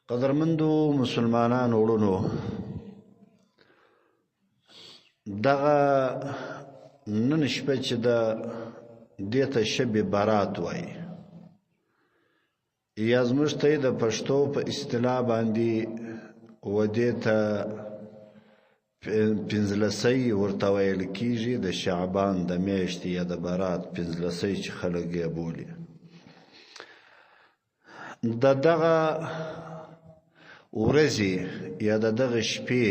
قدرمندو مسلمانانو وړونو، دغه نن شپه چې د دې ته شب برات وایي، یا زموږ ته د پښتو په اصطلاح باندې و دې ته پنځلسی ورته ویل کېږي، د شعبان د میاشتې یا د برات پنځلسی چې خلک یې بولي. د دغه ورځې یا د دغه شپې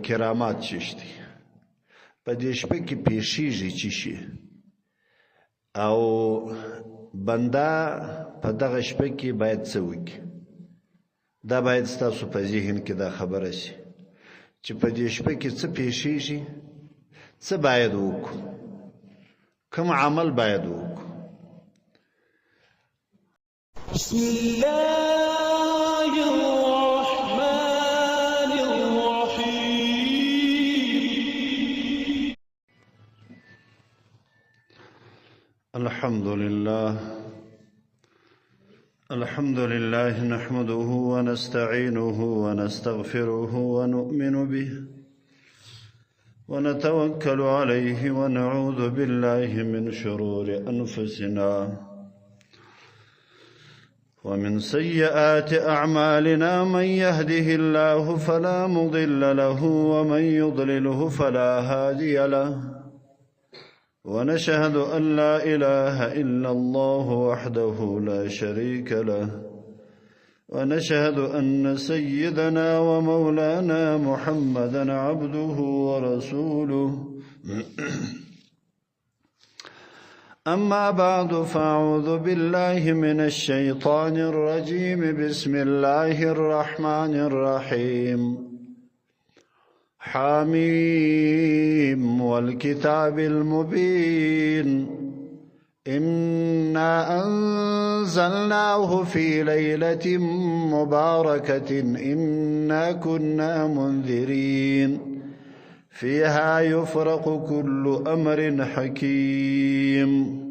کرامات چشتي په دې شپه کې پیښیږي چې شي، او بنده په دغه شپه کې باید څه وکړي. دا باید ستاسو په ذهن کې دا خبره شي چې په دې شپه کې څه پیښیږي، څه باید وکړو، کوم عمل باید وکړو. بسم الله الرحمن الرحيم. الحمد لله نحمده ونستعينه ونستغفره ونؤمن به ونتوكل عليه ونعوذ بالله من شرور أنفسنا ومن سيئات أعمالنا، من يهده الله فلا مضل له ومن يضلله فلا هادي له، ونشهد أن لا إله إلا الله وحده لا شريك له، ونشهد أن سيدنا ومولانا محمدا عبده ورسوله. أما بعد، فأعوذ بالله من الشيطان الرجيم. بسم الله الرحمن الرحيم. حميم والكتاب المبين، إنا أنزلناه في ليلة مباركة إنا كنا منذرين، فيها يفرق كل أمر حكيم.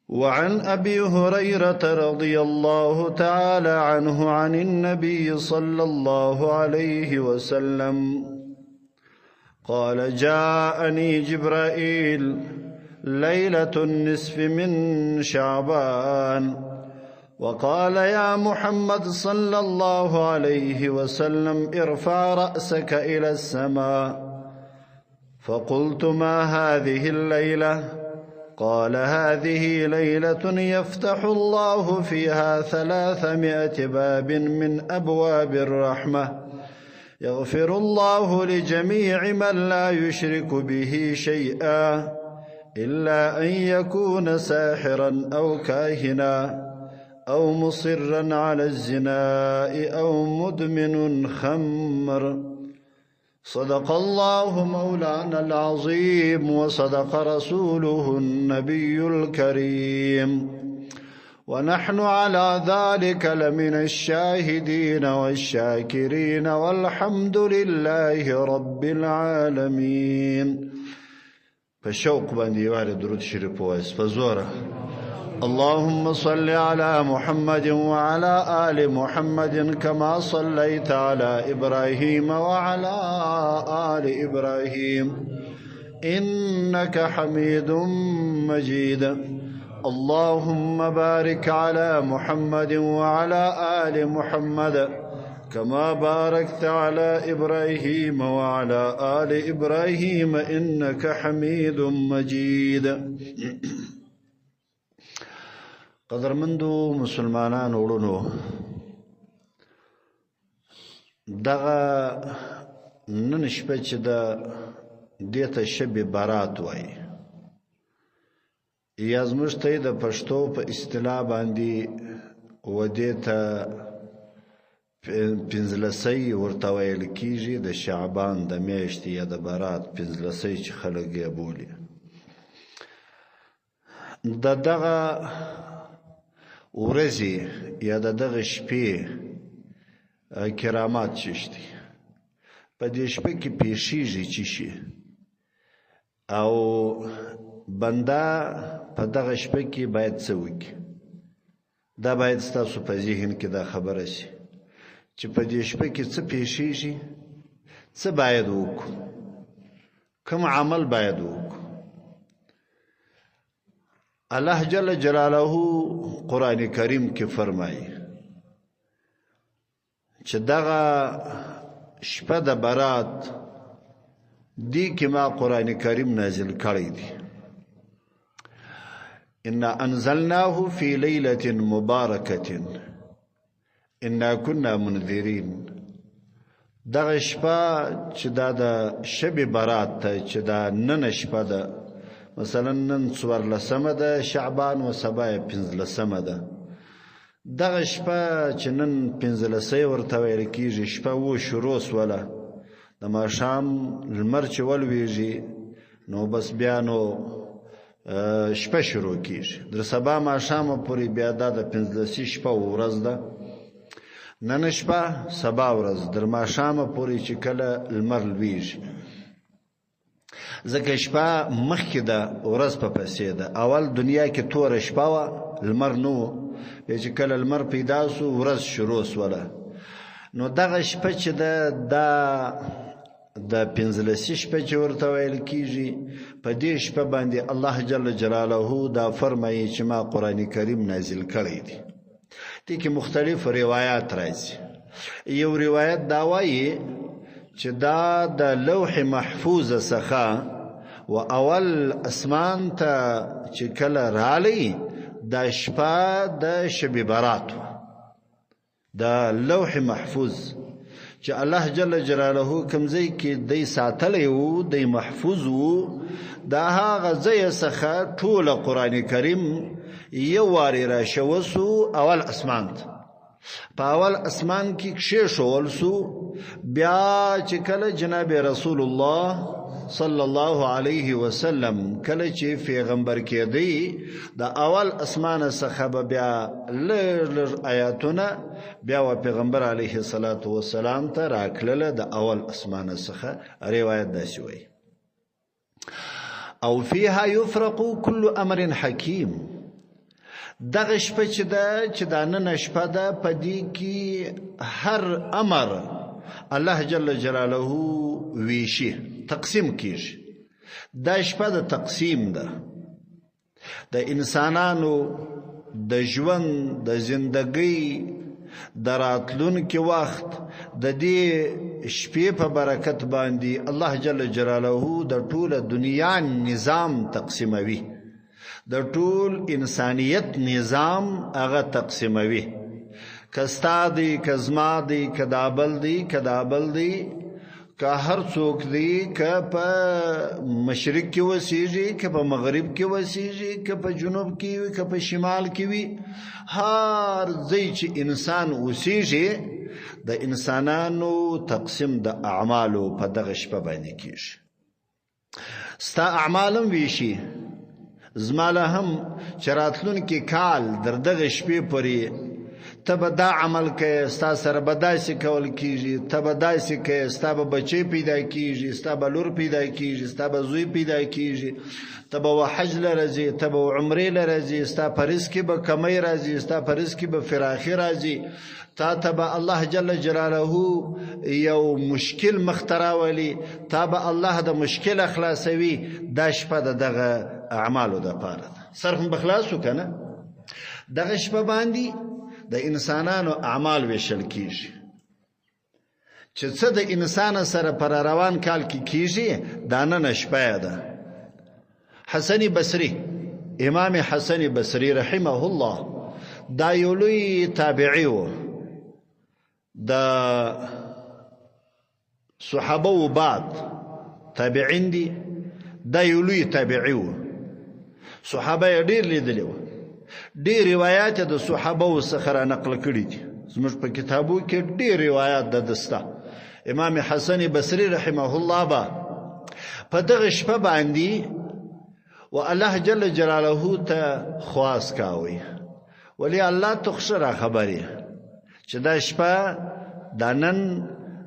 وعن أبي هريرة رضي الله تعالى عنه عن النبي صلى الله عليه وسلم قال: جاءني جبرائيل ليلة النصف من شعبان وقال: يا محمد صلى الله عليه وسلم ارفع رأسك إلى السماء. فقلت: ما هذه الليلة؟ قال: هذه ليلة يفتح الله فيها 300 باب من أبواب الرحمة، يغفر الله لجميع من لا يشرك به شيئا إلا أن يكون ساحرا أو كاهنا أو مصرا على الزنا أو مدمن خمر. صدق الله مولانا العظيم وصدق رسوله النبي الكريم، ونحن على ذلك لمن الشاهدين والشاكرين، والحمد لله رب العالمين. فشوق باندې واره درود شریف وایس فزوره. اللهم صل على محمد وعلى آل محمد كما صليت على إبراهيم وعلى آل إبراهيم إنك حميد مجيد. اللهم بارك على محمد وعلى آل محمد كما باركت على إبراهيم وعلى آل إبراهيم إنك حميد مجيد. قدرمندو مسلمانانو وړونو، دغه نن شپه چې د دې ته شب برات وایي، یا زموږ ته د پښتو په اصطلاح باندې و دې ته پنځلسی ورته ویل کېږي، د شعبان د میاشتې یا د برات پنځلسی چې خلک یې بولي. د دغه ورځې یا د دغه شپې کرامات چشتي په دې شپه کې پیښیږي چې شي، او بنده په دغه شپه کې باید څه وکړي. دا باید ستاسو په ذهن کې دا خبره شي چې په دې شپه کې څه پیښیږي، څه باید وکړو، کوم عمل باید وکړو. الله جل جلاله قرآن کریم کې فرمایي چې دغه شپه د برات دی کې ما قرآن کریم نازل کړی دی. انا انزلناه فی لیلة مبارکة انا كنا منذرین. دغه شپه چې دا د شب برات ته چې دا نن شپه ده، مثلا نن 14 ده شعبان و سبا 15 ده، دغه شپه چې نن 15 ورته ویل کېږي، شپه و شروع سوله، د ماښام لمر چې ولویږي نو بس بیا نو شپه شروع کېږي، در سبا ماښامه پورې بیا دا د 15 شپه ورځ ده. نن شپه سبا ورځ در ماښامه پورې چې کله لمر لویږي، ځکه شپه مخکې ده ورځ په پسې ده. اول دنیا کې توره شپه وه، لمر نه و، بیا چې کله لمر پیدا سو ورځ شروع سوله. نو دغه شپه چې ده دا د 15 شپه چې ورته ویل کېږي، په دې شپه باندې الله جل جلاله دا فرمایي چې ما قرآن کریم نازل کړی دی. دې کې مختلف روایات راځي. یو روایت دا وایي چې دا د لوح محفوظ څخه و اول اسمان ته چې کله رالی دا شپه د شب برات و. دا لوح محفوظ چې الله جل جلاله کوم ځای کې دی ساتلی و، دی محفوظ و، دا هغه ځای څخه ټول قرآن کریم یو وارې را شوسو اول اسمان ته. په اول اسمان کې کښېښول سو. بیا چې کله جناب رسول الله صلی الله علیه وسلم کله چې پیغمبر کېدی، د اول اسمان څخه به بیا لږ آیاتونه بیا و پیغمبر علیه الصلاة والسلام ته راکړله د اول اسمان څخه. روایت داسې وایي او فیها یفرق کل امر حکیم. دغه شپه چې ده چې دا نن شپه ده، په دې کې هر امر الله جل جلاله ویشي، تقسیم کیږي. دا شپه د تقسیم ده، د انسانانو د ژوند د زندګۍ د راتلونکي وخت د دې شپې په برکت باندې الله جل جلاله د ټوله دنیا نظام تقسیموي، د ټول انسانیت نظام هغه تقسیموي. که ستا دی، که زما دی، که دابل دی، که دابل دی، که هر څوک دی، که په مشرق کې وسیږي، که په مغرب کې وسیږي، که په جنوب کې وي، که په شمال کې وي، هر ځای چې انسان وسیږي د انسانانو تقسیم د اعمالو په دغه شپه باندې کېږي. ستا اعمالم ویشي، زماله هم چې راتلونکي کال در دغه شپې پورې ته به دا عمل کوې، ستا سره به داسې کول کېږي، ته به داسې کوې، ستا به بچی پیدا کېږي، ستا به لور پیدا کېږي، ستا به زوی پیدا کېږي، ته به حج له راځي، ته به عمرې له راځي، ستا په رزق کې به کمی راځي، ستا په رزق کې به فراخي راځي، تا ته به الله جل جلاله یو مشکل مخته راولي، تا به الله د مشکل خلاصوي. دا شپه د دغه اعمالو دپاره ده. صرف به خلاصو که نه؟ دغه شپه باندې د انسانانو اعمال ویشل کیږي، چې څه د انسان سره پر روان کال کې کیږي دا نن شپه ده. حسن بصری، امام حسن بصری رحمه الله، دا یو لوی تابعی و، د صحابه و بعد تابعین دي، دا یو لوی تابعی و، صحابه یې ډېر لیدلی و، ډېر روایات د صحابه څخه را نقل کړي دي. زموږ په کتابو کې ډېر روایات د دسته. امام حسن بصری رحمه الله با په دغه شپه باندې و الله جل جلاله ته خواست کاوي، ولی الله تخشره خبرې چې دا شپه دا نن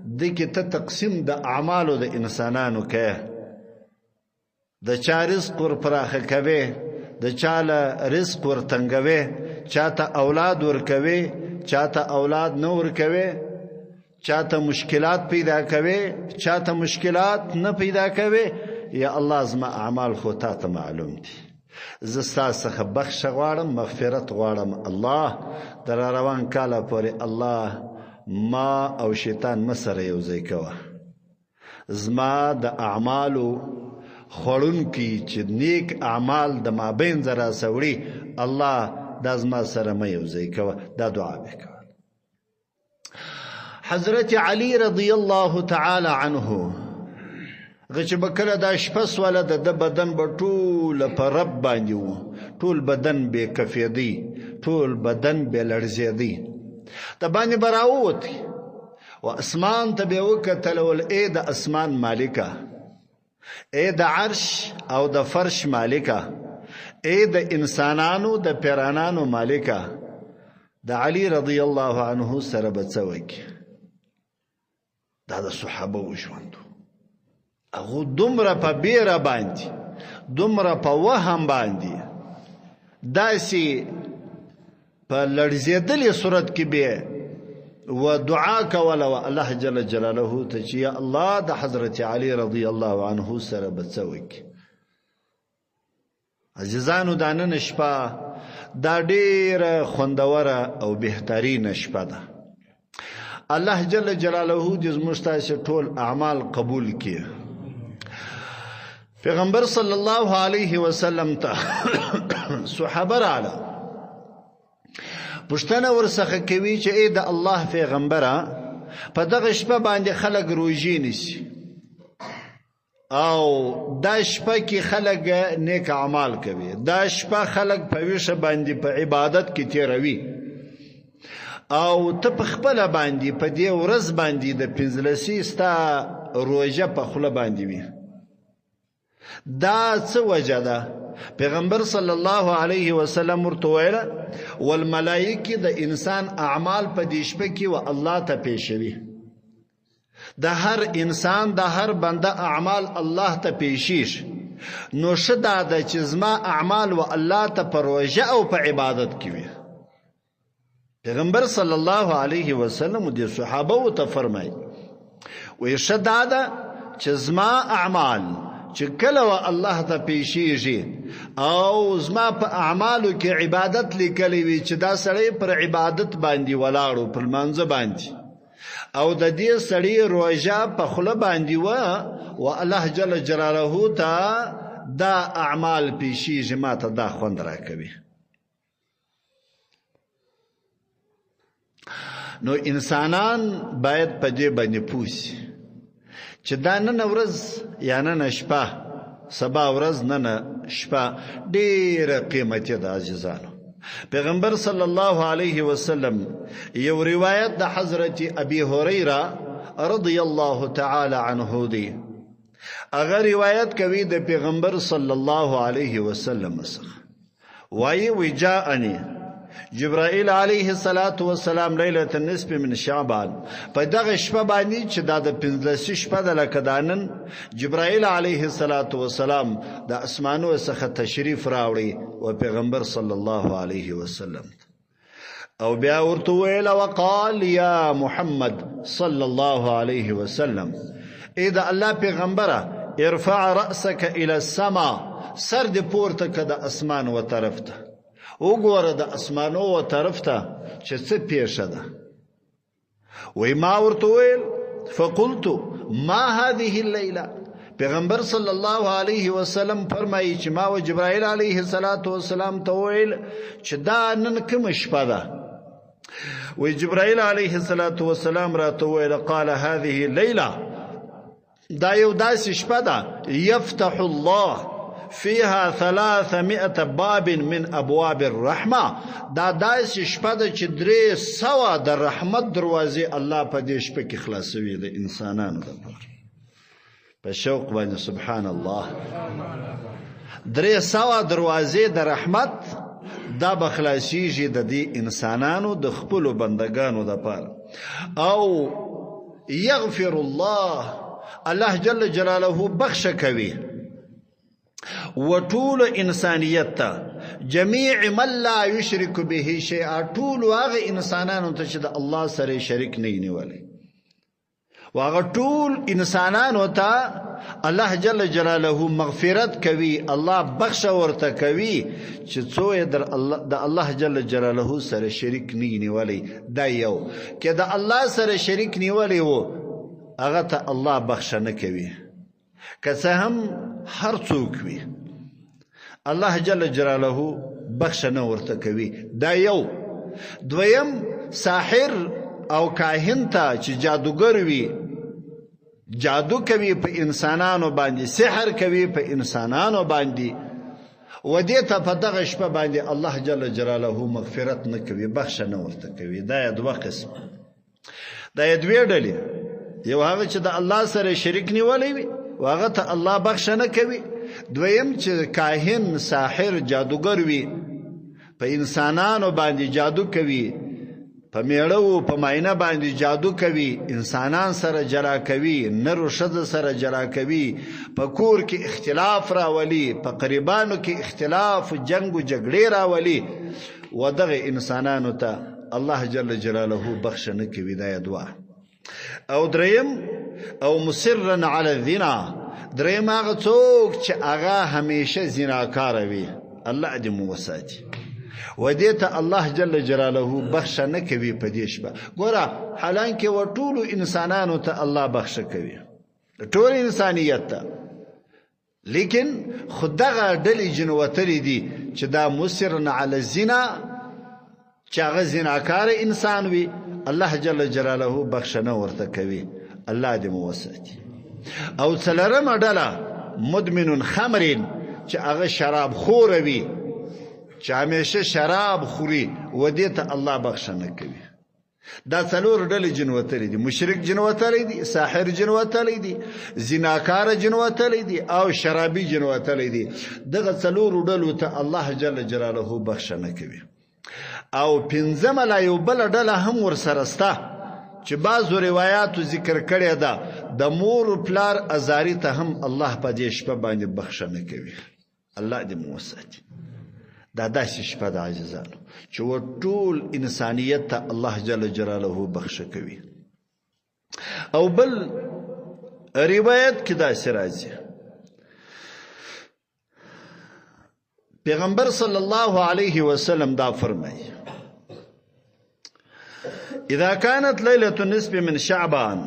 دغه ته تقسیم د اعمالو د انسانانو کې، د چا رزق ور پراخه کوي، د چاله رزق ور تنګوي، چاته اولاد ورکوي چاته اولاد نه ورکوي چاته مشکلات پیدا کوي چاته مشکلات نه پیدا کوي یا الله زما اعمال خو تا ته معلوم دي زه ستا څخه بخښه غواړم مغفرت غواړم الله در روان کاله پورې الله ما او شیطان مه سره یو ځای کوه زما د اعمالو خوړونکي چې نیک اعمال د مابین زره سوړي الله دا زما سره مه یو ځای کوه دا دعا به کوه حضرت علی رضی الله تعالی عنه چې بکله دا شپه سواله د بدن به ټول په رب باندې و ټول بدن به کفیدی ټول بدن به لړزیدی د باندې براوت و اسمان ته به وکتل ول اے د اسمان مالکه اے د عرش او د فرش مالکه اے د انسانانو د پیرانانو مالکه د علی رضی الله عنه سره بڅوک دا د صحابه وژوندو هغه دومره په بیره باندې دومره په وهم باندې داسې په لړزیدلې صورت کې به و دعا کوله و الله جل جلاله ته چې یا الله د حضرت علی رضی الله عنه سره بڅوک عزیزانو دا نن شپه دا ډیره خوندوره او بهترین شپه ده الله جل جلاله دې زموږ تاسو ټول اعمال قبول کړي پیغمبر صلی الله علیه وسلم ته صحابه رااله پښتنه ورڅخه کوي چې اې د الله پیغمبره په دغه شپه باندې خلک روژې نیسي او دا شپه کې خلک نیک اعمال کوي دا شپه خلک په ویشه باندې په عبادت کې تیروي او ته په خپل باندې په دې ورځ باندې د پنځلسي ستا روژه په خوله باندې وي دا څه وجه ده پیغمبر صلی الله علیه وسلم ورته ویل والملائکه د انسان اعمال په دې شپه کې و الله ته پیښوي د هر انسان د هر بنده اعمال الله ته پیښیش نو شدا د چې زما اعمال و الله ته په روژه او په عبادت کې وي پیغمبر صلی الله علیه وسلم د صحابه ته فرمایي و شدا د چې زما اعمال چې کله و الله ته پیښیږي او زما په اعمالو کې عبادت لیکلې وي چې دا سړی پر عبادت باندې ولاړو پر منځ باندې او د دې سړی روژه په خوله باندې و الله جل جلاله ته دا اعمال پیښیږي ما ته دا خوند راکوي نو انسانان باید په دې باندې پوسی چې دا نن ورځ یا نن شپه سبا ورځ نن شپه ډیره قیمتي ده عزیزانو پیغمبر صلی الله علیه وسلم یو روایت د حضرت ابي هريره رضی الله تعالی عنه دی اگر روایت کوي د پیغمبر صلی الله علیه وسلم څخه وایي وجاءني جبرائیل علیه السلام لیلة النصف من شعبان په دغه شپه باندې چې دا د 15 شپه د لکدانن جبرائیل علیه السلام د اسمانو څخه تشریف راوړي او پیغمبر صلی الله علیه وسلم او بیا ورته ویل وقال یا محمد صلی الله علیه وسلم اذا الله پیغمبره ارفع رأسك الى السماء سر دې پورته کړه د اسمان و طرف ته وګوره د اسمانو و طرف ته چې څه پیښه ده وای ما ورته ویل فقلت ما هذه الليله پیغمبر صلی الله علیه وسلم فرمایي چې ما و جبرائیل علیه السلام ته ویل چې دا نن کوم شپه ده وای جبرائیل علیه السلام راته ویل قال هذه الليله دا یو داسې شپه ده يفتح الله فيها 300 باب من ابواب الرحمه دا داسې شپه ده چې 300 د رحمت دروازې الله په دې شپه کې خلاصوي د انسانانو لپاره په شوق باندې سبحان الله 300 دروازې د رحمت دا بخلاصيږي د دې انسانانو د خپل بندگانو لپاره او يغفر الله جل جلاله بخښ کوي وطول انسانیت ته جميع من لا يشرك به شيئا ټول هغه انسانانو ته چې د الله سره شریک نه نیولي واغه ټول انسانانو ته الله جل جلاله مغفرت کوي الله بخښ ورته کوي چې څو د الله جل جلاله سره شریک نه نیولي دا یو کې د الله سره شریک نیولي وو هغه ته الله بخښ نه کوي که څه هم هر څوک وي الله جل جلاله بخښ نه ورته کوي دا یو دویم ساحر او کاهن ته چې جادوګر وي جادو کوي په انسانانو باندې سحر کوي په انسانانو باندې و دې ته په دغه شپه باندې الله جل جلاله مغفرت نه کوي بخښ نه ورته کوي دا دوه قسم دا دوه ډلې یو هغه چې د الله سره شریک نیولې وي واغه ته الله بخښ نه کوي دویم چې کاهن ساحر جادوګر وي په انسانانو باندې جادو کوي په میړو په ماینه باندې جادو کوي انسانان سره جلا کوي نر او ښځه سره جلا کوي په کور کې اختلاف راولي په قریبانو کې اختلاف جنگ او جګړې راولي و دغه انسانانو ته الله جل جلاله بخښ نه کوي دا دوه او دریم او مصرا علی الزنا دریم هغه څوک چې هغه همیشه زناکار وي الله دې مو وساتي و دې ته الله جل جلاله بخښ نه کوي په دې شپه ګوره حالانکه و ټول انسانانو ته الله بخښ کوي ټول انسانیت ته لیکن خدغه ډلې جنوتلې دي چې دا مصرن علی الزنا چې هغه زناکار انسان وي الله جل جلاله بخښ نه ورته کوي الله دې مو وساتي او څلورمه ډله مدمن خمر چې هغه شراب خور وي چې همیشه شراب خوري و دې ته الله بخښ نه کوي دا څلور ډلې جنوتلې دي مشرک جنوتلې دي ساحر جنوتلې دي زناکار جنوتلې دي او شرابي جنوتلې دي دغه څلور ډلو ته الله جل جلاله بخښ نه کوي او پنځمه لا یو بل ډله هم ورسره سته چې بعضو روایاتو ذکر کړی ده د مور پلار ازاری ته هم الله په دې شپه باندې بخښ نه کوي الله دې مو وساتي دا داسې شپه د عاجزانو چې ټول انسانیت ته الله جل جلاله بخښ کوي او بل روایت کې داسې راځي پیغمبر صلی الله علیه وسلم دا فرمایي اذا كانت ليلة النصف من شعبان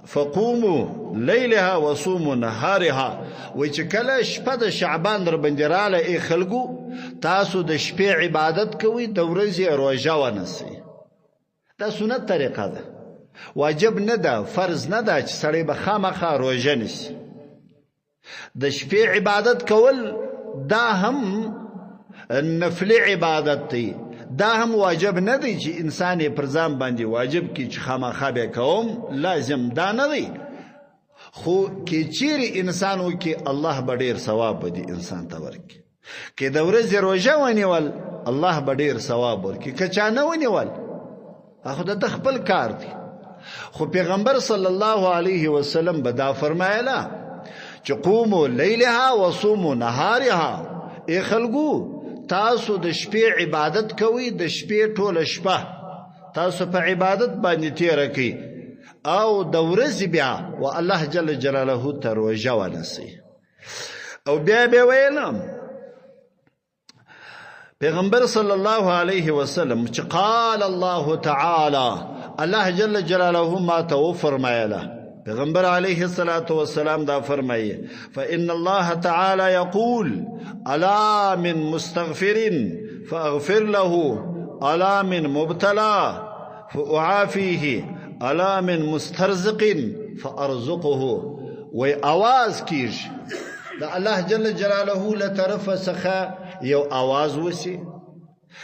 فقوموا ليلها وصوموا نهارها وچ کله شپه د شعبان در بندراله ای خلقو تاسو د شپې عبادت کوئ د ورځې روزه ونیسئ دا سنت طریقه ده واجب نه ده فرض نه ده چې سړی به خامخا روزه نیسي د شپې عبادت کول دا هم نفلی عبادت دی دا هم واجب نه دی چې انسان پر ځان باندې واجب کی چې خامخا به کوم لازم دا نه دی خو کې چیرې انسان وکي الله به ډیر ثواب دی انسان ته ورکي کې د ورځې روزه ونیول الله به ډیر ثواب ورکي که چا نه ونیول هغه د خپل کار دی خو پیغمبر صلی الله علیه وسلم به دا فرمایله چې قوموا لیلها وصوموا نهارها ای خلقو تاسو د شپې عبادت کوئ د شپې ټوله شپه تاسو په عبادت باندې تیره کوئ او د ورځې بیا و الله جل جلاله ته روژه ونیسئ او بیا به ویلم پیغمبر صلی الله علیه وسلم چې قال الله تعالی الله جل جلاله ما ته فرمایله پیغمبر علیه الصلاة والسلام دا فرمایي فإن الله تعالى يقول ألا من مستغفر فأغفر له ألا من مبتلى فأعافيه ألا من مسترزق فأرزقه وی آواز کیج دا الله جل جلاله لطرف سخا یو آواز وسی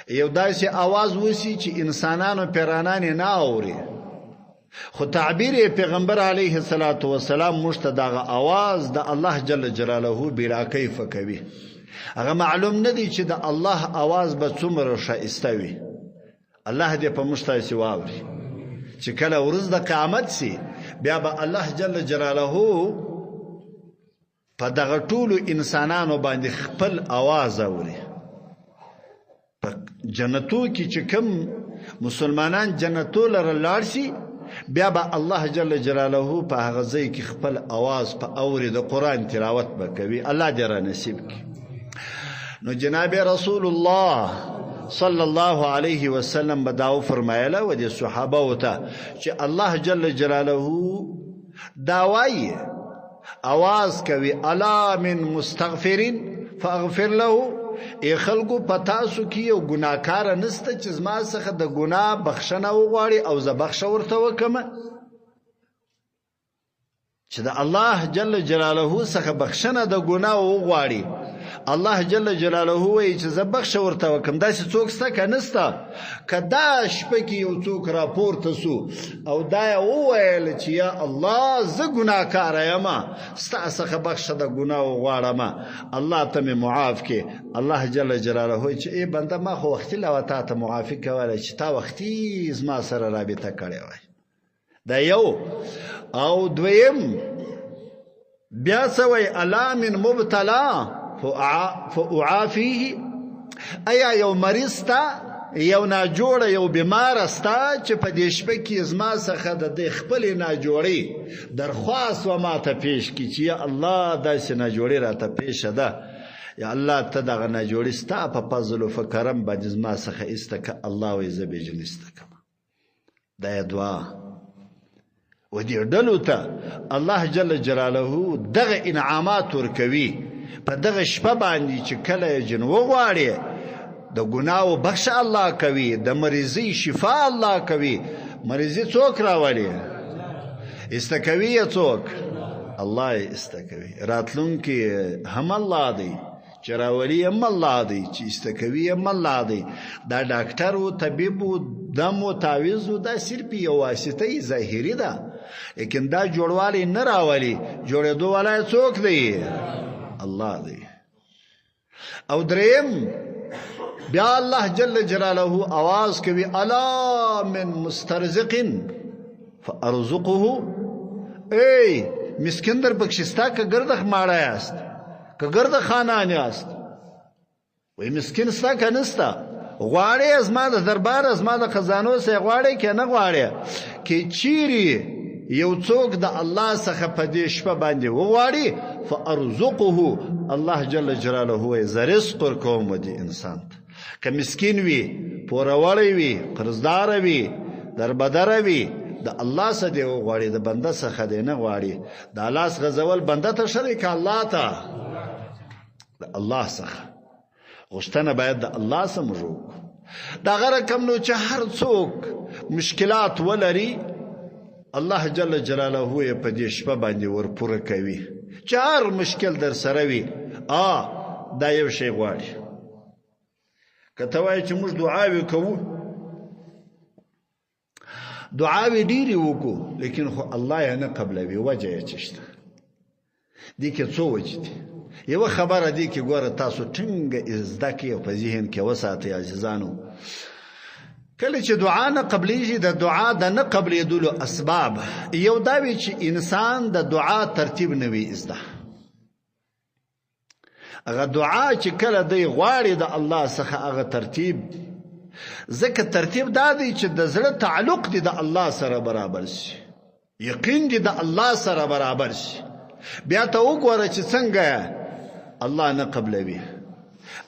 یو داسی آواز وسی چې انسانانو پیرانانی نا آوری خو تعبیر پیغمبر علیه الصلاة والسلام مشت داغ آواز دا الله جل جلاله بلا کیف کوي هغه معلوم ندی چې دا الله آواز به څومره شایسته وي الله دې په مشتاسی واوري چې کله ورځ د قیامت سي بیا به الله جل جلاله په دغه ټولو انسانانو باندې خپل आवाज اوري جنتو کې چې کوم مسلمانان جنتو لره لاړ شي بیا به الله جل جلاله په هغه ځای کې خپل اواز په اوري د قرآن تلاوت به کوي. الله دې را نصیب کړي. نو جناب رسول الله صلی الله علیه وسلم به دا فرمایله و د صحابه ته چې الله جل جلاله دا وایي اواز کوي الا من مستغفر فاغفر له. ای خلقو پتاسو کی یو گناهکار نسته چې زما څخه د ګناه بخښنه وغواړي او زه بخښه ورته وکم. چې د الله جل جلاله څخه بخښنه د ګناه وغواړي الله جل جلاله وایي چې زه بخښه ورته وکم. داسې څوک شته که نسته؟ که دا شپه کې یو څوک راپورته سو او دا یې وویل چې یا الله زه ګناهکاره یم ستا څخه بخښه د ګناه وغواړم الله ته مې معاف کړې. الله جل جلاله وایي چې ای بنده ما خو وختي لا تا ته معافي کولی چې تا وختي زما سره رابطه کړې وای. دا یو. او دویم بیا څه وایي الا من مبتلا فاعافیه. ایا یو مریض تا یو ناجوړه یو بیمار ستا چې په دې شپه کې زما څخه د خپلې ناجوړۍ درخواست و ما ته پیش کړي چې یا الله داسې ناجوړي راته پیښه ده یا الله ته دغه ناجوړي ستا په فضل و کرم باندې زما څخه ایسته که الله وایي زه بیجن ایسته کړم. دا یې دعا. و دې ډلو ته الله جل جلاله دغه انعامات ورکوي په دغه شپه باندې چې کله یې جن وغواړي د ګناهو بخښ الله کوي، د مریضۍ شفا الله کوي. مریضي څوک راولي؟ استکوي یې څوک؟ الله یې استکوي. راتلونکي هم الله دی چې راولي هم الله دی چې استکوي هم الله دی. دا ډاکټر و طبیب و دم و تعویض و دا صرف یو واسطه ظاهري ده لیکن دا جوړوالی نه راولي. جوړېدو والا څوک دی؟ الله دی. او دریم بیا الله جل جلاله आवाज کوي الا من مسترزق فارزقه. ای مسکین در بخشستا که گرد خماړه است که گرد خانان است وای مسکین ستا که نستا غواړي از ما د دربار از ما د خزانو سه غواړي که نه غواړي که چیرې یو څوک د الله څخه په دې شپه باندې وغواړي فارزقه الله جل جلاله وای ز رزق ورکوم دې انسان ته. که مسکین وي پوروړی وي قرضدار وي دربدر وي د الله څخه دی وغواړي د بنده څخه دی نه غواړي. د لاس غزول بنده ته شریک الله ته د الله څخه غوښتنه باید د الله څخه موږ دا غره کم نو چې هر څوک مشکلات ولري الله جل جلاله یې په دې شپه باندې ورپوره کوي. چې هر مشکل در سره وي دا یو شی غواړي. که ته وایې چې موږ دعاوې کوو دعاوې ډېرې وکړو لیکن خو الله یې نه قبلوي. وجه یې څه شته؟ دې کې څو وجې دي. یوه خبره دې کې ګوره تاسو ټینګه زده کړئ او په ذهن کې وساتئ عزیزانو. کله چې دعا نه قبلېږي د دعا د نه قبلېدلو اسباب یو دا وي چې انسان د دعا ترتیب نه وي زده. هغه دعا چې کله دی غواړي د الله څخه هغه ترتیب ځکه ترتیب دا دی چې د زړه تعلق دی د الله سره برابر شي، یقین دی د الله سره برابر شي. بیا ته وګوره چې څنګه الله نه قبلوي.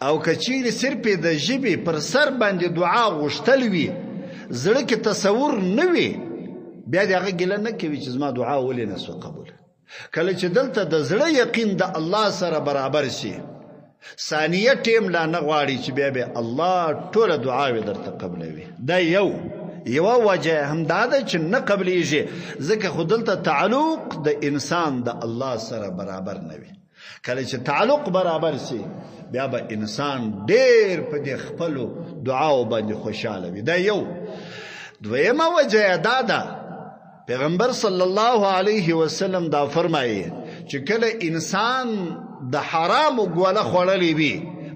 او کچیر صرف د ژبې پر سر باندې دعا غوښتل وي زړه کې تصور نه وي بیا دغه ګیله نه کوي چې زما دعا ولې نه سو قبول. کله چې دلته د زړه یقین د الله سره برابر شي ثانیه ټیم لا نه غواړي چې بیا به الله ټول دعاوې درته قبلوي. دا یو وجه هم دا ده چې نه قبلېږي ځکه خو دلته تعلق د انسان د الله سره برابر نه وي. کله چې تعلق برابر شي بیا به انسان ډېر په دې خپلو دعاو باندې خوشحاله وي. دا یو. دویمه وجه دا ده پیغمبر صلی الله علیه وسلم دا فرمایي چې کله انسان د حرامو ګوله خوړلې وي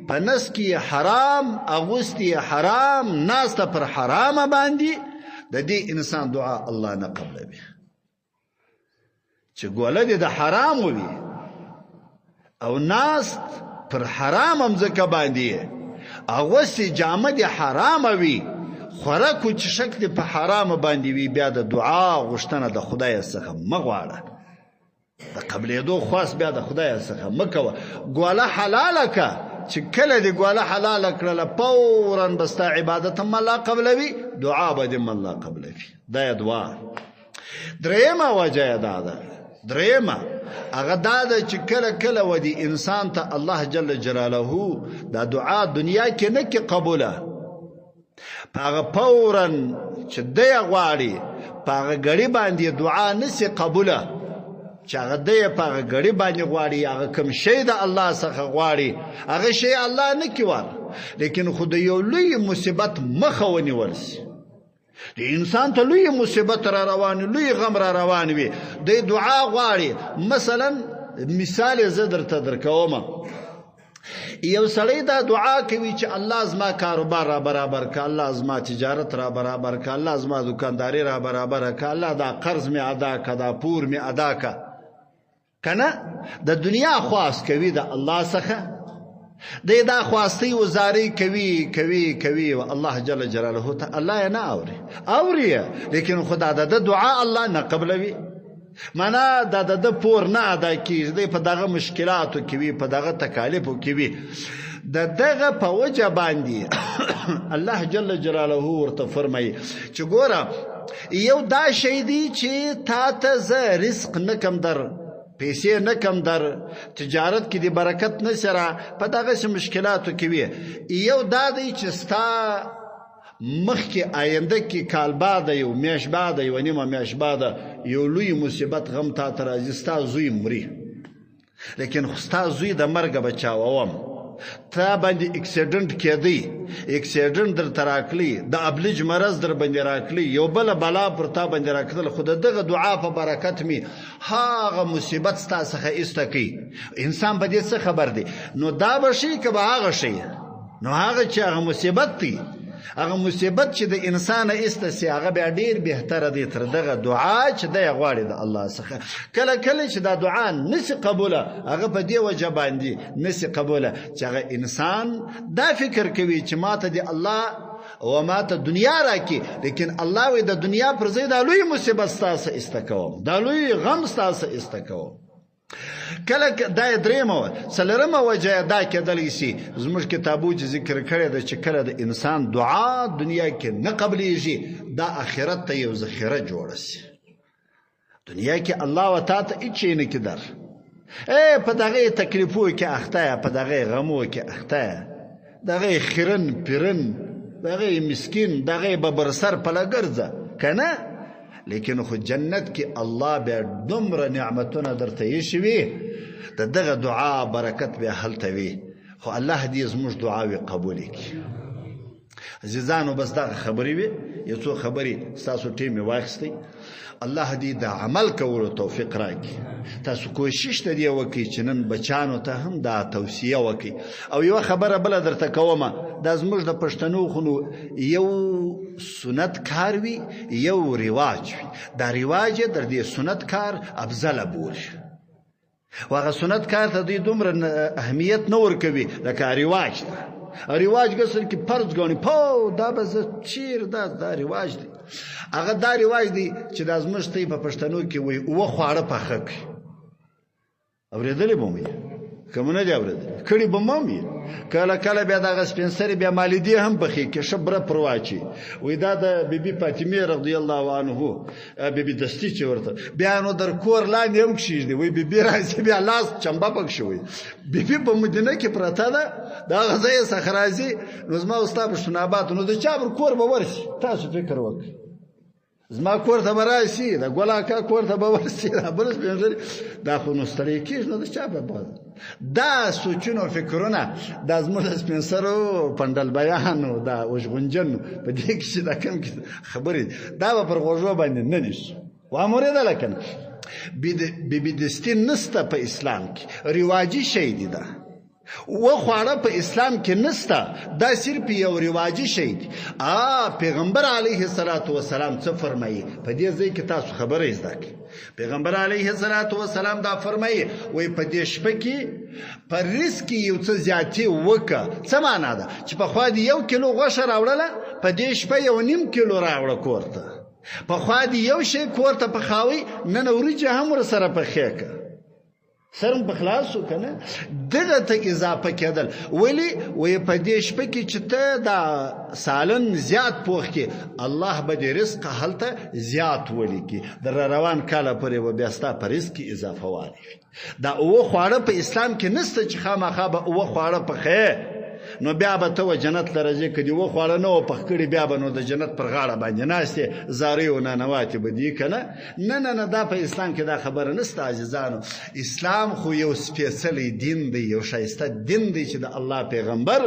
په نس کې حرام اغوستي حرام ناسته پر حرامه باندې د دې انسان دعا الله نه قبلوي. چې ګوله دې د حرام وي او ناست پر حرام هم ځکه باندې اغوستې جامه دې حرامه وي، خوراک او څښاک دې په حرامه باندې وي، بیا د دعا غوښتنه د خدای څخه مه غواړه، د قبلېدو خواست بیا د خدای څخه مه کوه. ګواله حلاله که، چې کله دې ګواله حلاله کړله فوراً به ستا عبادت هم الله قبلوي، دعا به دې هم الله قبلوي. دا یې دعا. درېیمه وجه یې دا ده، درېیمه هغه دا ده چې کله کله ودي انسان ته الله جل جلاله دا دعا دنیا کې نه کې قبوله، په هغه فوراً چې دی یې غواړي په هغه ګړي باندې دعا نسي قبوله، چې هغه دی په هغه ګړي باندې غواړي، هغه کوم شی د الله څخه غواړي هغه شی الله نه کوي ور، لیکن خو د یو لوی مصیبت مخه ونیول شي. د انسان ته لوی مصیبت را روان، لوی غم را روان وي، د دعا غواړي. مثلا مثال زه درته درکوم، یو سړی دا دعا کوي چې الله زما کاروبار را برابر که، الله زما تجارت را برابر که، الله زما دکانداری را برابر که، الله دا قرض می ادا که، دا پور می ادا که. کنه د دنیا خواست کوي د الله څخه، د دا خواستی وزاری کوي و الله جل جلاله ته الله یې نه اوري، لیکن خدا د دعا الله نه قبلوي. معنا د پور نه ادا کیږي، په دغه مشکلاتو کې وي، په دغه تکالیفو کې وي، د دغه په وجه باندې الله جل جلاله ورته فرمایي چې ګوره یو دا شی دی چې تا ته زه رزق نکم در، پیسې نکم در، تجارت کې دی برکت نشره، په دغه مشکلاتو کې وي. یو دا دی چې ستا مخکې آینده کې کال بعد، یو میاشت بعد، یو نیمه میاشت بعد یو لوی مصیبت غم تا ته راځي، ستا زوی مري، لیکن خو ستا زوی د مرګه بچاوم، تا باندې اکسیډنټ کېدی، اکسیډنټ درته راکړي، د ابلیج مرض در باندې راکړي، یو بله بلا پر تا باندې راکړل، خو د دغه دعا په برکت می هغه مصیبت ستا څخه ایسته کوي. انسان به دې څه خبر دی؟ نو دا به شي که به هغه شي؟ نو هغه چې هغه مصیبت دی، هغه مصیبت چې د انسان ایسته سي هغه بیا ډیر بهتره دی تر دغه دعا چې دی غواړي د الله څخه. کله کله چې دا دعا نسی قبوله، هغه په دې وجه باندې نسی قبوله چې هغه انسان دا فکر کوي چې ماته دی الله و ماته دنیا راکي، لیکن الله وی د دنیا پر ځای دا لوی مصیبت ستاسو ایسته کوم، دا لوی غم ستاسو ایسته کوم. کله دا درېمه څلورمه وجه دا کېدلی شي، زموږ کتابو چې ذکر کړی ده چې کله د انسان دعا دنیا کې نه قبلیږي، دا آخرت ته یو ذخیره جوړه شي. دنیا کې الله و تا ته هیڅ شی نه کې در، په دغه تکلیفو کې اخته یې، په دغه غمو کې اخته یې، دغه خیرن پیرن، دغه مسکین، دغه ببرسر پله ګرځه کنه، لیکن خو جنت کې الله بیا دومره نعمتونه درته ایښوي، د دغه دعا برکت بیا هلته وي. خو الله دې زموږ دعاوې قبولې کړي. عزیزانو بس دغه خبرې وي، یو څو خبرې ستاسو ټیم مې واخیستی. الله دې د عمل کولو توفیق راکړي. تاسو کوشش ته دې وکړئ چې نن بچانو ته هم دا توصیه وکړئ. او یوه خبره بله درته کومه، دا زموږ د پښتنو خو نو یو سنت کار وي، یو رواج وي. دا رواج در دې سنت کار افضله بولي، و هغه سنت کار ته دوی دومره اهمیت نه ورکوي لکه رواج ته. رواج ګسل کې فرض ګڼي، پو دا به زه چیر، دا رواج دی. هغه دا رواج دی چې دا زموږ ته په پښتنو کې وایي اوه خواړه پاخه کړي. اورېدلی به مې که مو نه دي اورېدلی، کړي به مو مې. کله کله بیا دغه سپین سرې بیا مالدې هم پخې کې ښه بره پر واچي، وایي دا د بیبي فاطمې رضی الله عنه بیبي دستي چې ورته بیا نو در کور لاندې هم کښېږدي، وایي بیبي راځي بیا لاس چمبه پکښې وایي. بیبي په مدینه کې پرته ده، دا غذا یې څخه راځي. نو زما ستا پښتوناباد نو د چا پر کور به ورشي؟ تاسو فکر وکړئ، زما کور ته به راشي، د ګل اکا کور ته به ورشي، دا بل سپین سرې، دا خو نو ستړی کېږي، نو د چا په باد دا سوچونه او فکرونه دا زموږ د سپین سرو پنډل بیانو، دا وژغونجنو په دې کې چې دا کوم خبرې دا به پر غوږو باندې نه نیسو. واورېدله که نه؟ بیبي دستي نسته په اسلام کې، رواجي شی دی دا. وخواړه په اسلام کې نسته، دا صرف یو رواجي شی دی. پیغمبر علیه الصلاة والسلام څه فرمایي په دې ځای کې؟ تاسو خبره زده کړئ. پیغمبر علیه الصلاة والسلام دا فرمایي، وایي په دې شپه کې په رزق کې یو څه زیاتې وکړه. څه معنا ده؟ چې پخوا دې 1 کیلو غوښه راوړله، په دې شپه 1.5 کیلو راوړه کور ته. پخوا دې یو شی کور ته پخاوي، نن وریجې هم ورسره پخې کړه، سرم په خلاصو کنه. دغه ته اضافه کېدل. ولی وې په دې شپه کې چې ته دا سالن زیات پوخ کې، الله به دې رزق هلته زیات ولیکي. در روان کاله پورې و بیا ستا په رزق کې اضافه وانه. دا اوه خواړه په اسلام کې نسته چې خامخا به اوه خواړه پخې، نو بیا به ته و جنت لرځې. که دې اوه خواړه نه و پخ کړي، بیا به نو د جنت پر غاړه باندې ناستې زارې و نانواتې به دي که نه. نه دا په اسلام کې دا خبره نسته عزیزانو. اسلام خو یو سپېڅلی دین دی، یو ښایسته دین دی چې د الله پیغمبر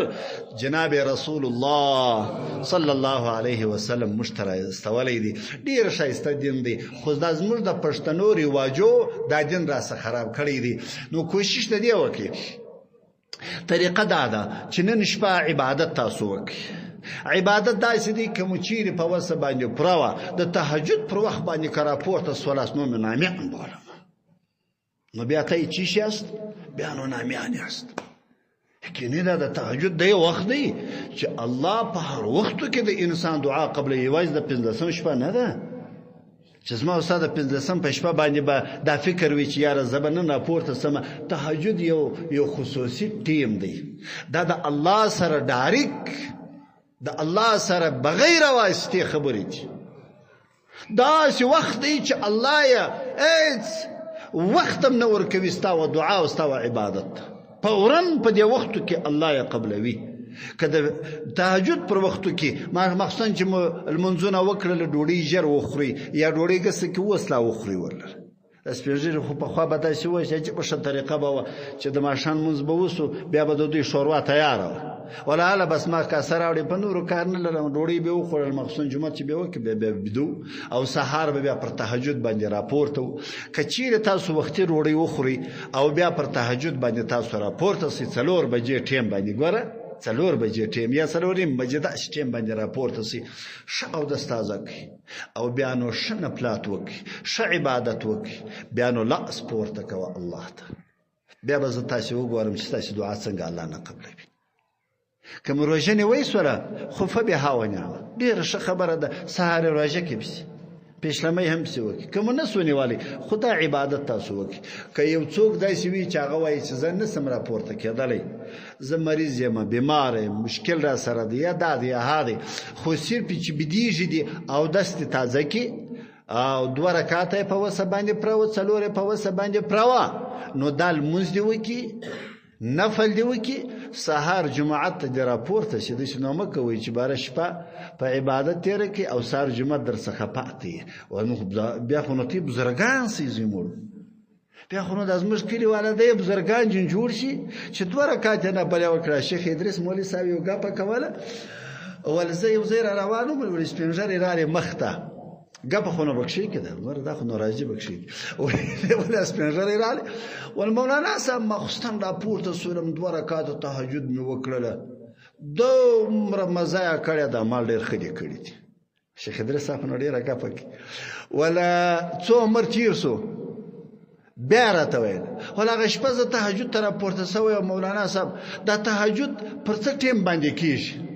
جناب رسول الله صلی الله علیه وسلم موږ ته راستولی دی. ډېر ښایسته دین دی، خو دا زموږ د پښتنو رواجو دا دین راڅه خراب کړی دی. نو کوشش د دې وکړي، طریقه دا ده چې نن شپه عبادت تاسو وکړئ. عبادت داسې دی که مو چیرې په وسه باندې پوره وه، د تهجد پر وخت باندې که راپورته سولاست، نو مې نامیان بولم. نو بیا ته یې چی یاست؟ بیا نو نامیان یاست. یقیني دا د تهجد دی وخت دی چې الله په هر وختو کې د انسان دعا قبله، یوازې د 15 شپه نه ده چې زما استاد 15 په شپه باندې به دا فکر وي چې یاره زه به نن راپورته سمه. تهجد یو خصوصي ټیم دی. دا د الله سره ډایرک، د الله سره بغیر واسطې خبرې دي. داسې وخت دی چې الله یې هېڅ وخت هم نه ورکوي ستا و دعا او ستا و عبادت. فوراً په دې وختو کې الله یې قبلوي. که د تهجد پر وختو کې مخصوصا چې لمونځونه وکړله، ډوډۍ ژر وخوري یا ډوډۍ ګسه کې وسله وخوري. ورله د سپین ږیري خو پخوا به داسې وایي چې عجیبه ښه طریقه به وه چې د ماښام لمونځ به وسو، بیا به د دوی شوروا تیاره وه، ولهله بس ما کاسه راوړې، په نورو کار نه لرم، ډوډۍ به وخوړل، مخصوصا جومات چې به وکړي بیا بدو، او سهار به بیا پر تهجد باندې راپورته و. که چیرې تاسو وختي ډوډۍ وخورئ او بیا پر تهجد باندې تاسو راپورته سئ، 4 بجې ټیم باندې ګوره، 4 بجې ټیم یا 4:30 بجې داسې ټیم باندې راپورته سئ، ښه اودس تازه کړئ او بیا نو ښه نفلات وکړئ، ښه عبادت وکړئ، بیا نو لاس پورته کوه الله ته. بیا به زه تاسې وګورم چې ستاسې دعا څنګه الله نه قبلوي. که مو روژه نیوئ سوله، خو فبها ونعمه، ډېره ښه خبره ده. سهار روژه کې پسې پیشلمۍ هم پسې وکړي. که مو نه سو نیولی، خو دا عبادت تاسو وکړي. که یو څوک داسې وي چې هغه وایي چې زه نسم راپورته کېدلی، زه مریض یم، بیمار یم، مشکل را سره دی، یا دا دی یا ها دی، خو صرف چې بدیږي دي او دست تازه کړي او 2 رکعاته یې په وسه باندې پروه، 4 یې په وسه باندې پروه، نو دا لمونځ دې وکړي، نفل دی وکي. سهار جمعات ته دی راپورته شي، داسې نو مه کوئ چې باره شپه په عبادت تېره کړي او سهار جمعات در څخه پاتې. بیا خو نو تی بزرګان سي زموږ، بیا خو نو دا زموږ کلي والا دی بزرګان جون جوړ شي چې 2 رکعات یې نفل وکړه. شیخ ادریس مولوي صاحب یو ګپه کوله، ول زه یو ځای را روان وم، ول سپین ږیری راغی مخ ته، ګپه خو نو بکشي کېده، مره دا خو نو راځي بکشي، ول سپین ږیری راغی، ول مولانا صاحب مخستان راپورته سولم، 2 رکعات تهجد مې وکړله، دومره مزه یې کړې ده، مال ډېر ښه دې کړي دي. شیخ ادریس صاحب نو ډېره ګپه کوي. ولا څو عمر تېر سو، بیا راته ویل، ول هغه شپه زه تهجد ته راپورته سوی یم، مولانا صاحب دا تهجد پر څه ټیم باندې کېږي؟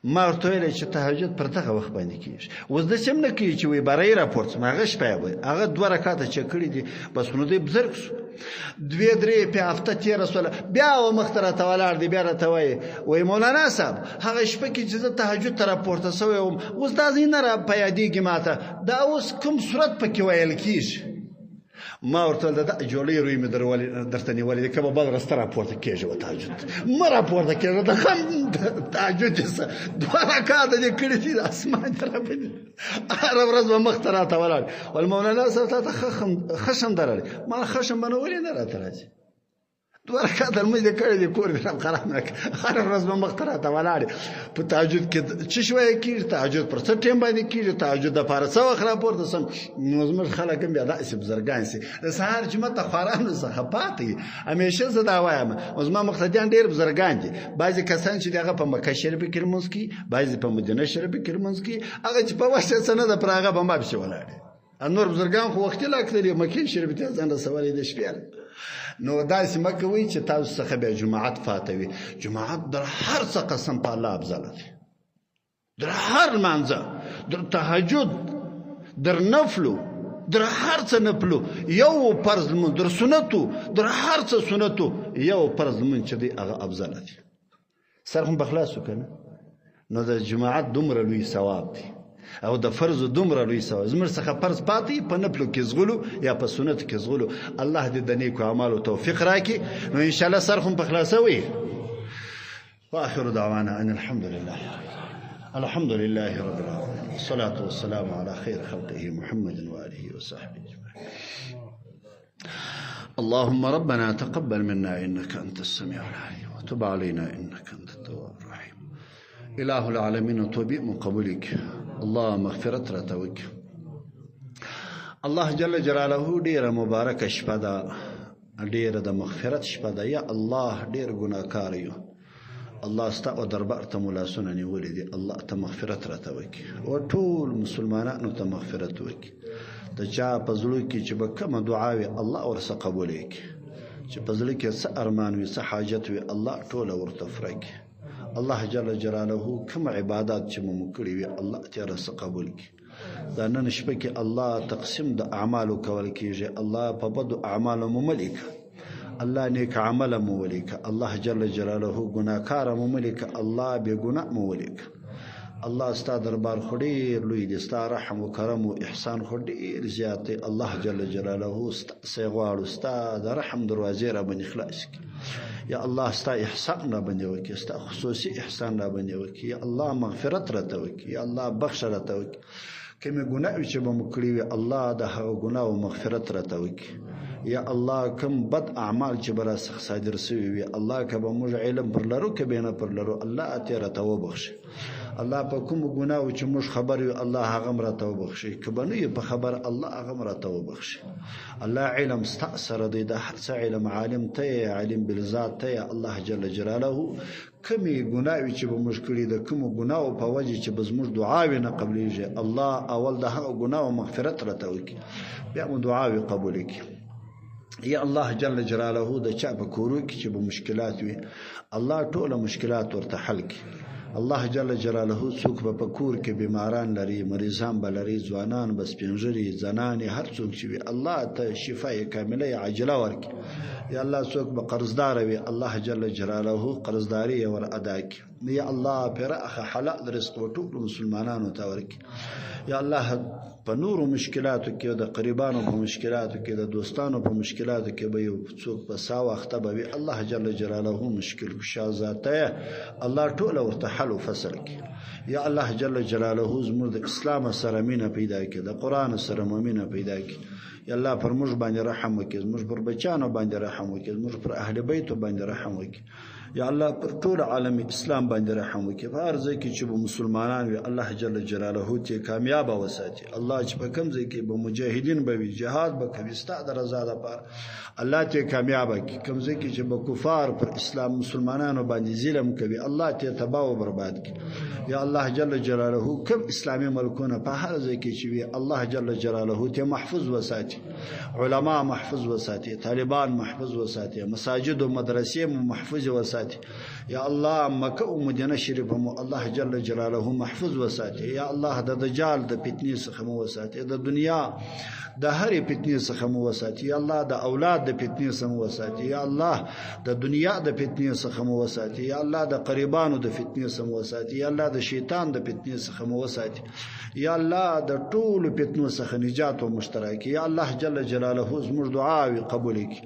ما ورته ویلی چې تهجد پر دغه وخت باندې کېږي. اوس داسې هم نه کوي چې وایي باره یې راپورته سم، هغه شپه یې وایي، هغه 2 رکعاته چې کړي دي بس نو دی بزرګ سو. 2-3 په هفته تېره سوله، بیا و مخ ته راته ولاړ دی، بیا راته وایي مولانا صاحب هغه شپه کې چې زه تهجد ته راپورته سوی وم، اوس دا ځای نه را په یادېږي ماته، دا اوس کوم صورت پکې ویل کېږي؟ ما ورته ویل دا جوړې روی مې درته نیولې دي، که به بل رسته راپورته کېږي و تهجد مه راپورته کېږه، د خم تهجد چې څه 2 رکعاته دې کړي دي، د اسمان ته رابدي، هره ورځ به مخ ته راته ولاړ، ول مولانا صاحب تا ته خشم درلې، ما خشم به نه ولې نه راته راځي، دوه رکعاته لمونځ دې کړی دی کور دې هم خراب نه کړي هره ورځ به مخ ته راته ولاړې په تهجد کې څه شویه کېږي تهجد پر څه ټایم باندې کېږي تهجد دپاره څه وخت راپورته سم نو زموږ خلک هم بیا داسې بزرګان سي د سهار جمعه ته خوارانو څخه پاتې همیشه زه دا وایم او زما مقتدیان ډېر بزرګان دي بعضې کسان چې د هغه په مکه شریفه کې لمونځ کوي بعضې په مدینه شریفه کې لمونځ کوي هغه چې په وخت یې څه نه ده پر هغه به ما پسې ولاړ نور بزرګان خو وختي لا اکثر مکې شریفې ته ځان رسولی د شپې نو داسې مه کوئ چې تاسو څخه بیا جماعت فاته وي جماعت در هر څه قسم په الله افضله دی در هر لمانځه در تهجد در نفلو در هر څه نفلو یو فرض لمونځ در سنتو در هر څه سنتو یو فرض لمونځ چې دی هغه افضله دی سر خو به خلاص وکړه نو د جماعت دومره لوی ثواب دی او د فرض دومره لوی ثواب زموږ څخه فرض پاتې په نفلو کې زغلو یا په سنت کې زغلو الله دې د نیکو اعمالو توفیق راکړي نو ان شاء الله سر خو په خلاصوي واخر دعوانا ان الحمد لله رب العالمين والصلاة والسلام على خير خلقه محمد وآله وصحبه أجمعين اللهم ربنا تقبل منا إنك أنت السميع العليم وتب علينا إنك أنت التواب الرحيم إله العالمين وتوبئ مقبولك الله مغفرت رتوك الله جل جلاله دير مبارك شپدا دير د مغفرت شپدا یا الله دير گناهکار یو الله ستا او دربار ته ملاسونه نیولې دي الله ته مغفرت راتوي او ټول مسلمانانو ته مغفرت وکي د چا په زړه کې چې به کومه دعا وي الله ورسره قبول کړي چې په زړه کې څه ارمان وي څه حاجت وي الله ټول ورته فرکي الله جل جلاله کوم عبادت چې مو کړی وي الله ته رسره قبول کړي دا نن شپه کې الله تقسیم د اعمالو کول کیږي الله په بدو اعمالو مملک الله نیک عمل مولک الله جل جلاله گناهکار مولک الله بے گناه مولک الله ستا دربار خډیر لوی دي ستا رحم او کرم او احسان خډیر زیات الله جل جلاله سیغوار ستا د رحم دروازې را باندې خلاص کی یا الله ستا احسان را باندې وکي ستا خصوصي احسان را باندې وکي یا الله مغفرت را ته وکي یا الله بخښ را ته وکي کمه ګناه چې به مکړي وي الله د هغه ګناه او مغفرت را ته وکي یا الله کم بد اعمال چې برا سخت صادر سوي وي الله کبه موږ علم پر لرو کبه نه پر لرو الله اتیره توبخش الله په کوم ګناه چې موږ خبر یو الله هغه مر توبخشي کبه نه په خبر الله هغه مر توبخشي الله علم استأثر دی د هر څه علم عالم ته علم بالذات ته الله جل جلاله کمی ګناه چې به موږ کړی د کوم ګناه په وجه چې به موږ دعا نه قبلېږي الله اول د هغه ګناه او مغفرت راته وکي بیا مو دعا قبول کړي یا الله جل جلاله د چا په کورو کې چې به مشکلات وي الله ټول مشکلات ورته حل کړي الله جل جلاله څوک په کور کې بیماران لري مریضان بلري ځوانان بس پنځري زنان هر څوک چې وي الله ته شفای کامله عاجله ورکړي یا الله څوک به قرضدار وي الله جل جلاله قرضداري ور ادا کړي یا الله پرخه حلال رزق ټول مسلمانانو ته ورکړي یا الله په نورو مشکلاتو کې د قریبانو په مشکلاتو کې د دوستانو په مشکلاتو کې به یو څوک په سا وخت به الله جل جلاله مشکل کشا ذاته الله ټول ورته حل او فصل کې یا الله جل جلاله زموږ د اسلام سره مینه پیدا کړي د قران سره مینه پیدا کړي یا الله پر موږ باندې رحم وکړي موږ پر بچانو باندې رحم وکړي موږ پر اهل بیت باندې رحم وکړي یا الله پر ټول عالم اسلام باندې رحم وکړي په هر ځای کې چې مسلمانان وي الله جل جلاله ته کامیاب وساتي الله چې په کوم ځای کې به مجاهدین به وي جهاد به کوي ستاسو رضا لپاره الله ته کامیاب کړي کوم ځای کې چې به کفار پر اسلام مسلمانانو باندې ظلم کوي الله ته تباہ او برباد کړي یا الله جل جلاله کوم اسلامي ملکونه په هر ځای کې چې وي الله جل جلاله ته محفوظ وساتي علما محفوظ وساتي طالبان محفوظ وساتي مساجد او مدرسې محفوظ وساتي یا الله مکه او مدینه شریف مو الله جل جلاله محفوظ وساتي یا الله د دجال د فتنې څخه مو وساتي د دنیا د هرې فتنې څخه مو وساتي یا الله د اولاد د فتنې څخه مو وساتي یا الله د دنیا د فتنې څخه مو وساتي یا الله د قریبانو د فتنې څخه مو وساتي یا الله د شیطان د فتنې څخه مو وساتي یا الله د ټول فتنو څخه نجات او مشترک یا الله جل جلاله زموږ دعاوي قبول کړي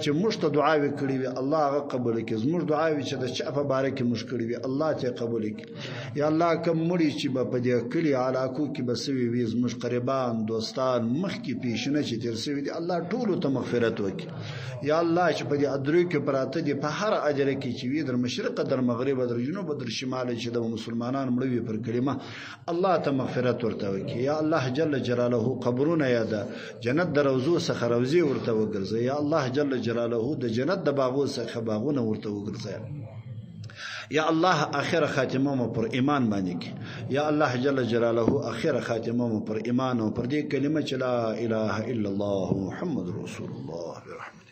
چې موږ ته دعاوي کړې وي الله هغه قبول کړي زموږ دعاوي چې د د چا په باره کې مشکل وي الله ته قبول کړي یا الله کوم مړي چې په دې کلی علاقو کې بسوي وي زموږ قربان دوستان مخکې پیشنه چې تیر سوي دي الله ټول ته مغفرت وکړي یا الله چې په دې ادرو کې پراته دي په هر اجر کې چې وي در مشرق در مغرب در جنوب در شمال چې د مسلمانان مړ وي پر کلمه الله ته مغفرت ورته وکړي یا الله جل جلاله قبرونه یا د جنت د روزو څخه روزي ورته وګرځي یا الله جل جلاله د جنت د باغو څخه باغونه ورته وګرځي یا الله اخر خاتمه مو پر ایمان باندې کی یا الله جل جلاله اخر خاتمه مو پر ایمان او پر دې کلمه چې لا اله الا الله محمد رسول الله برحمت